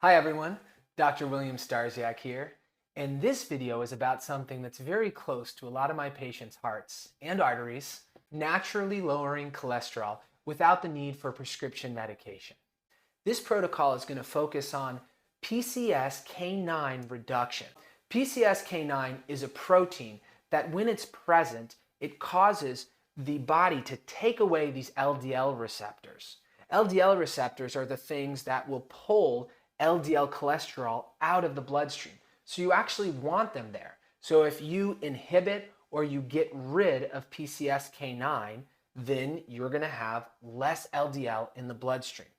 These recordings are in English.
Hi everyone, Dr. William Starsiak here, and this video is about something that's very close to a lot of my patients' hearts and arteries, naturally lowering cholesterol without the need for prescription medication. This protocol is going to focus on PCSK9 reduction. PCSK9 is a protein that when it's present, it causes the body to take away these LDL receptors. LDL receptors are the things that will pull LDL cholesterol out of the bloodstream. So you actually want them there. So if you inhibit or you get rid of PCSK9, then you're going to have less LDL in the bloodstream.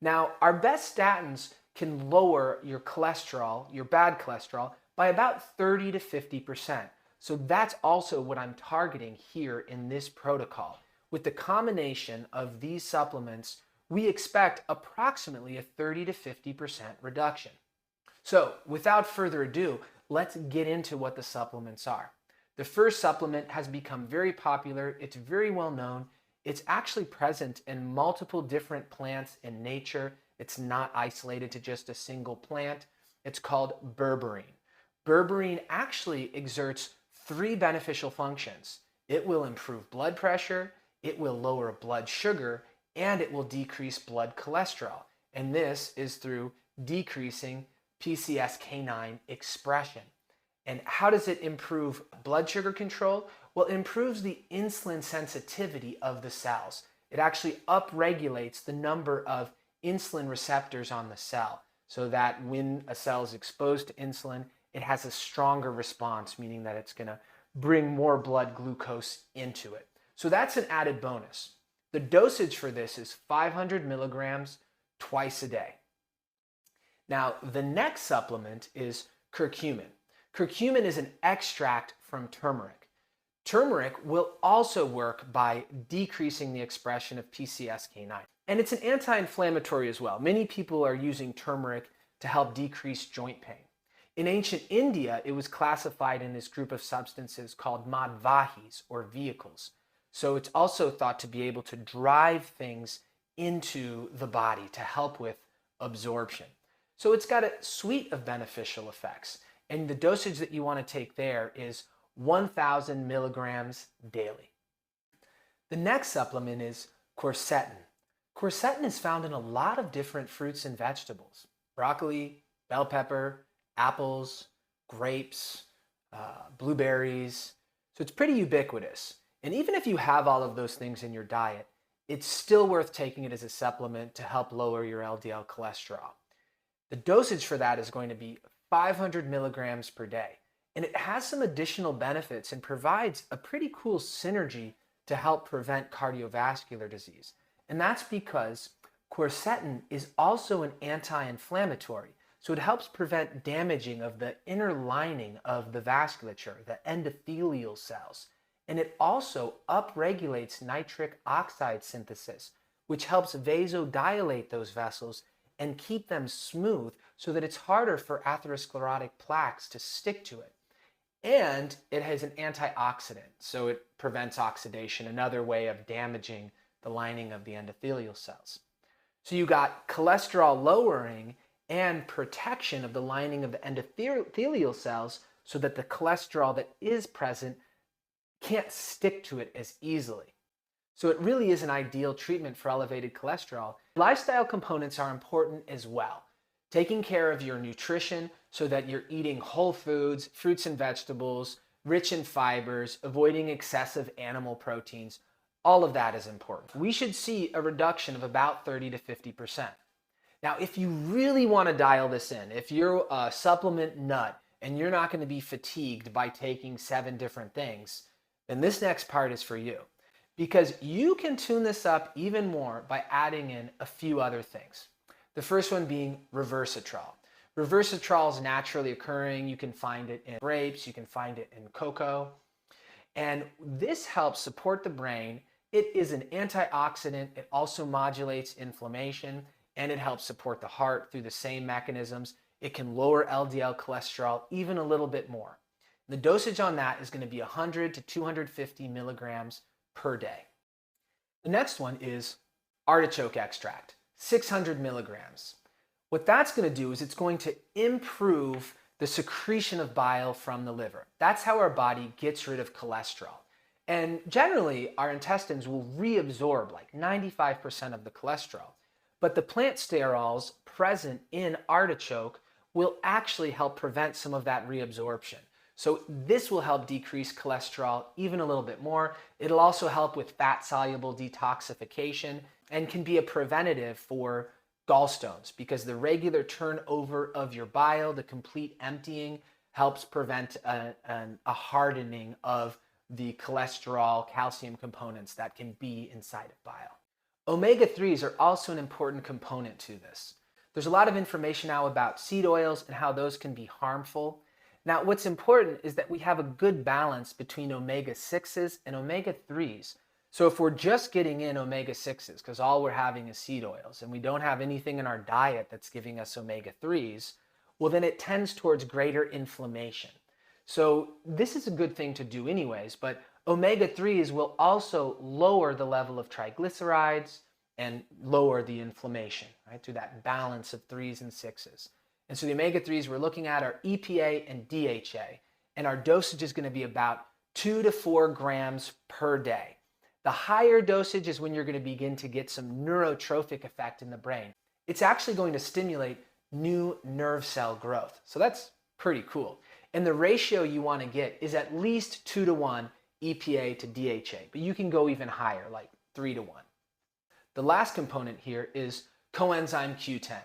Now, our best statins can lower your cholesterol, your bad cholesterol, by about 30 to 50%. So that's also what I'm targeting here in this protocol. With the combination of these supplements, we expect approximately a 30 to 50% reduction. So without further ado, let's get into what the supplements are. The first supplement has become very popular. It's very well known. It's actually present in multiple different plants in nature. It's not isolated to just a single plant. It's called Bourberine. Bourberine actually exerts three beneficial functions. It will improve blood pressure, it will lower blood sugar, and it will decrease blood cholesterol. And this is through decreasing PCSK9 expression. And how does it improve blood sugar control? Well, it improves the insulin sensitivity of the cells. It actually upregulates the number of insulin receptors on the cell so that when a cell is exposed to insulin, it has a stronger response, meaning that it's going to bring more blood glucose into it. So that's an added bonus. The dosage for this is 500 milligrams twice a day. Now, the next supplement is curcumin. Curcumin is an extract from turmeric. Turmeric will also work by decreasing the expression of PCSK9. And it's an anti-inflammatory as well. Many people are using turmeric to help decrease joint pain. In ancient India, it was classified in this group of substances called madvahis, or vehicles. So it's also thought to be able to drive things into the body to help with absorption. So it's got a suite of beneficial effects. And the dosage that you want to take there is 1,000 milligrams daily. The next supplement is Corsetin. Corsetin is found in a lot of different fruits and vegetables. Broccoli, bell pepper, apples, grapes, blueberries. So it's pretty ubiquitous. And even if you have all of those things in your diet, it's still worth taking it as a supplement to help lower your LDL cholesterol. The dosage for that is going to be 500 milligrams per day. And it has some additional benefits and provides a pretty cool synergy to help prevent cardiovascular disease. And that's because quercetin is also an anti-inflammatory. So it helps prevent damaging of the inner lining of the vasculature, the endothelial cells. And it also upregulates nitric oxide synthesis, which helps vasodilate those vessels and keep them smooth so that it's harder for atherosclerotic plaques to stick to it. And it has an antioxidant, so it prevents oxidation, another way of damaging the lining of the endothelial cells. So you got cholesterol lowering and protection of the lining of the endothelial cells so that the cholesterol that is present can't stick to it as easily. So it really is an ideal treatment for elevated cholesterol. Lifestyle components are important as well. Taking care of your nutrition so that you're eating whole foods, fruits and vegetables, rich in fibers, avoiding excessive animal proteins, all of that is important. We should see a reduction of about 30 to 50%. Now, if you really want to dial this in, if you're a supplement nut and you're not going to be fatigued by taking 7 different things, then this next part is for you. Because you can tune this up even more by adding in a few other things. The first one being resveratrol. Resveratrol is naturally occurring. You can find it in grapes, you can find it in cocoa. And this helps support the brain. It is an antioxidant. It also modulates inflammation, and it helps support the heart through the same mechanisms. It can lower LDL cholesterol even a little bit more. The dosage on that is going to be 100 to 250 milligrams per day. The next one is artichoke extract, 600 milligrams. What that's going to do is it's going to improve the secretion of bile from the liver. That's how our body gets rid of cholesterol. And generally, our intestines will reabsorb like 95% of the cholesterol. But the plant sterols present in artichoke will actually help prevent some of that reabsorption. So this will help decrease cholesterol even a little bit more. It'll also help with fat-soluble detoxification and can be a preventative for gallstones because the regular turnover of your bile, the complete emptying, helps prevent a hardening of the cholesterol, calcium components that can be inside of bile. Omega-3s are also an important component to this. There's a lot of information now about seed oils and how those can be harmful. Now, what's important is that we have a good balance between omega-6s and omega-3s. So if we're just getting in omega-6s, because all we're having is seed oils, and we don't have anything in our diet that's giving us omega-3s, well, then it tends towards greater inflammation. So this is a good thing to do anyways, but omega-3s will also lower the level of triglycerides and lower the inflammation, right, through that balance of 3s and 6s. And so the omega-3s we're looking at are EPA and DHA, and our dosage is going to be about 2 to 4 grams per day. The higher dosage is when you're going to begin to get some neurotrophic effect in the brain. It's actually going to stimulate new nerve cell growth. So that's pretty cool. And the ratio you want to get is at least 2 to 1 EPA to DHA, but you can go even higher, like 3 to 1. The last component here is coenzyme Q10.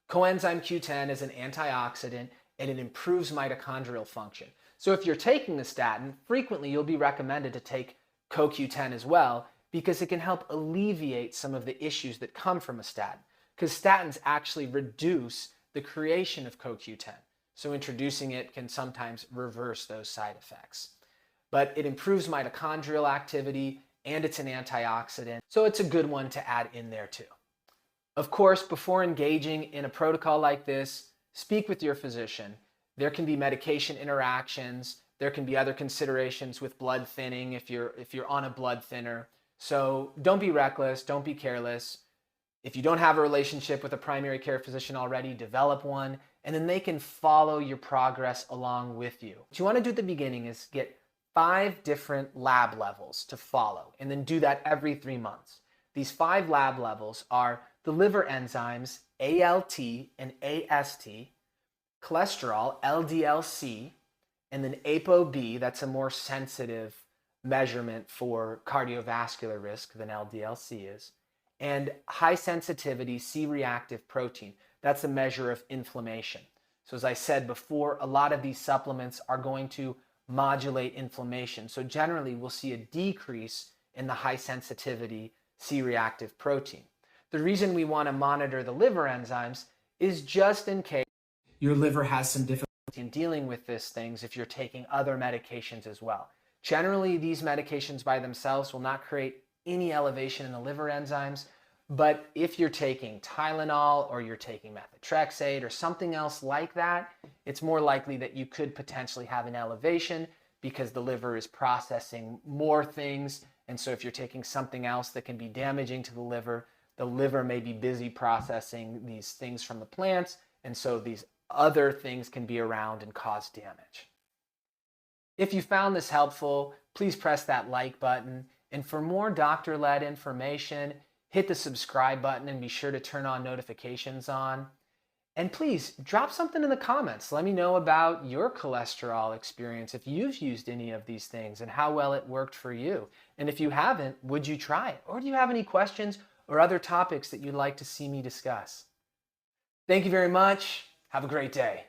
Coenzyme Q10 is an antioxidant and it improves mitochondrial function. So if you're taking the statin, frequently you'll be recommended to take CoQ10 as well because it can help alleviate some of the issues that come from a statin. Because statins actually reduce the creation of CoQ10. So introducing it can sometimes reverse those side effects. But it improves mitochondrial activity and it's an antioxidant. So it's a good one to add in there too. Of course, before engaging in a protocol like this, speak with your physician. There can be medication interactions. There can be other considerations with blood thinning if you're on a blood thinner. So don't be reckless, don't be careless. If you don't have a relationship with a primary care physician already, develop one, and then they can follow your progress along with you. What you want to do at the beginning is get 5 different lab levels to follow, and then do that every 3 months. These 5 lab levels are the liver enzymes, ALT and AST, cholesterol, LDL-C, and then ApoB, that's a more sensitive measurement for cardiovascular risk than LDL-C is, and high sensitivity C-reactive protein. That's a measure of inflammation. So as I said before, a lot of these supplements are going to modulate inflammation. So generally we'll see a decrease in the high sensitivity C-reactive protein. The reason we want to monitor the liver enzymes is just in case your liver has some difficulty in dealing with these things if you're taking other medications as well. Generally, these medications by themselves will not create any elevation in the liver enzymes, but if you're taking Tylenol or you're taking methotrexate or something else like that, it's more likely that you could potentially have an elevation because the liver is processing more things. And so if you're taking something else that can be damaging to the liver may be busy processing these things from the plants, and so these other things can be around and cause damage. If you found this helpful, please press that like button. And for more doctor-led information, hit the subscribe button and be sure to turn on notifications on. And please drop something in the comments. Let me know about your cholesterol experience, if you've used any of these things and how well it worked for you. And if you haven't, would you try it? Or do you have any questions or other topics that you'd like to see me discuss? Thank you very much. Have a great day.